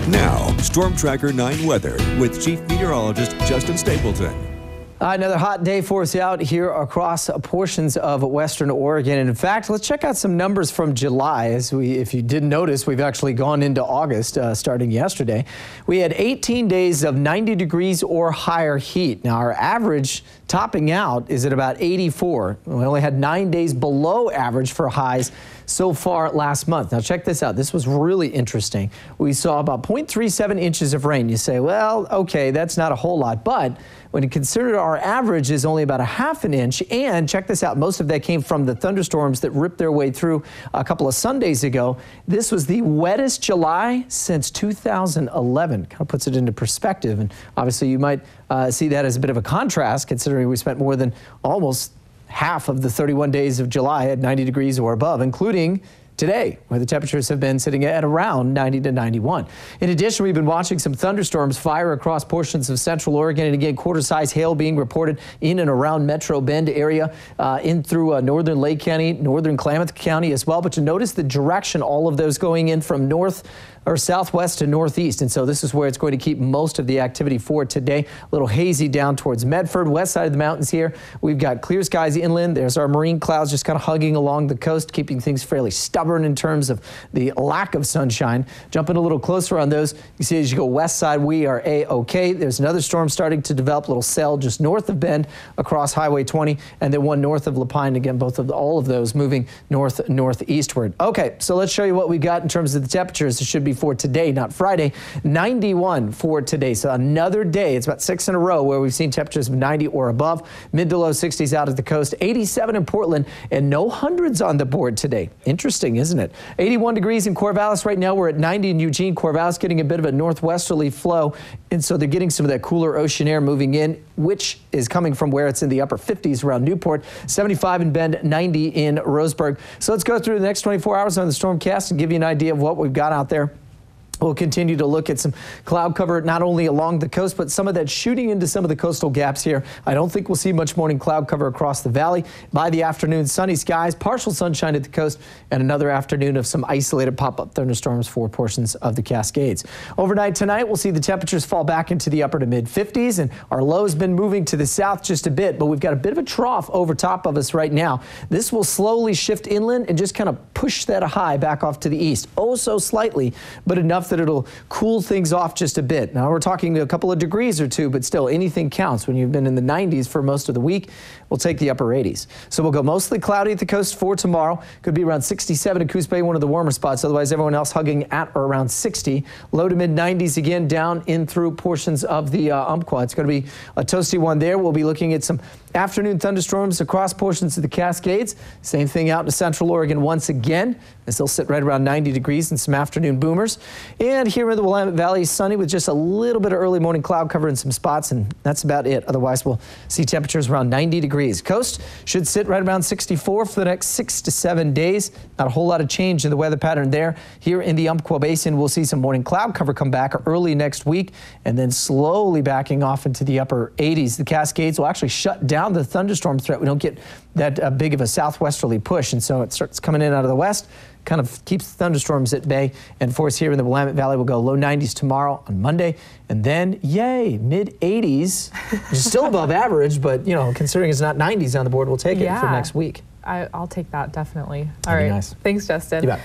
Now, Storm Tracker 9 weather with Chief Meteorologist Justin Stapleton. Another hot day for us out here across portions of western Oregon. And in fact, let's check out some numbers from July. If you didn't notice, we've actually gone into August starting yesterday. We had 18 days of 90 degrees or higher heat. Now, our average topping out is at about 84. We only had 9 days below average for highs so far last month. Now, check this out. This was really interesting. We saw about 0.37 inches of rain. You say, well, okay, that's not a whole lot. But when you consider our average is only about a half an inch, and check this out, most of that came from the thunderstorms that ripped their way through a couple of Sundays ago. This was the wettest July since 2011. Kind of puts it into perspective, and obviously you might see that as a bit of a contrast, considering we spent more than almost half of the 31 days of July at 90 degrees or above, including today, where the temperatures have been sitting at around 90 to 91. In addition, we've been watching some thunderstorms fire across portions of central Oregon, and again, quarter-size hail being reported in and around Metro Bend area, in through northern Lake County, northern Klamath County as well. But you notice the direction, all of those going in from north or southwest to northeast, and so this is where it's going to keep most of the activity for today. A little hazy down towards Medford, west side of the mountains here. We've got clear skies inland. There's our marine clouds just kind of hugging along the coast, keeping things fairly stubborn in terms of the lack of sunshine. Jumping a little closer on those, you see as you go west side, we are A-OK. There's another storm starting to develop, a little cell just north of Bend across Highway 20, and then one north of Lapine. Again, all of those moving northeastward. Okay, so let's show you what we got in terms of the temperatures. It should be for today, not Friday. 91 for today. So another day. It's about 6 in a row where we've seen temperatures of 90 or above. Mid to low 60s out at the coast. 87 in Portland, and no hundreds on the board today. Interesting, isn't it? 81 degrees in Corvallis right now. We're at 90 in Eugene. Corvallis getting a bit of a northwesterly flow, and so they're getting some of that cooler ocean air moving in, which is coming from where it's in the upper 50s around Newport. 75 in Bend, 90 in Roseburg. So let's go through the next 24 hours on the Stormcast and give you an idea of what we've got out there. We'll continue to look at some cloud cover not only along the coast, but some of that shooting into some of the coastal gaps here. I don't think we'll see much morning cloud cover across the valley. By the afternoon, sunny skies, partial sunshine at the coast, and another afternoon of some isolated pop-up thunderstorms for portions of the Cascades. Overnight tonight, we'll see the temperatures fall back into the upper to mid 50s, and our low's been moving to the south just a bit, but we've got a bit of a trough over top of us right now. This will slowly shift inland and just kind of push that high back off to the east. Oh, so slightly, but enough that it'll cool things off just a bit. Now we're talking a couple of degrees or two, but still anything counts. When you've been in the 90s for most of the week, we'll take the upper 80s. So we'll go mostly cloudy at the coast for tomorrow. Could be around 67 in Coos Bay, one of the warmer spots. Otherwise, everyone else hugging at or around 60. Low to mid 90s again down in through portions of the Umpqua. It's going to be a toasty one there. We'll be looking at some afternoon thunderstorms across portions of the Cascades. Same thing out to central Oregon once again, as they'll sit right around 90 degrees and some afternoon boomers. And here in the Willamette Valley, sunny with just a little bit of early morning cloud cover in some spots, and that's about it. Otherwise, we'll see temperatures around 90 degrees. Coast should sit right around 64 for the next 6 to 7 days. Not a whole lot of change in the weather pattern there. Here in the Umpqua Basin, we'll see some morning cloud cover come back early next week, and then slowly backing off into the upper 80s. The Cascades will actually shut down the thunderstorm threat. We don't get that big of a southwesterly push, and so it starts coming in out of the west, kind of keeps thunderstorms at bay. And for us here in the Willamette Valley, we'll go low 90s tomorrow on Monday, and then, yay, mid 80s, which is still above average, but, you know, considering it's not 90s on the board, we'll take it for next week. I'll take that, definitely. All That'd right. be nice. Thanks, Justin. You bet.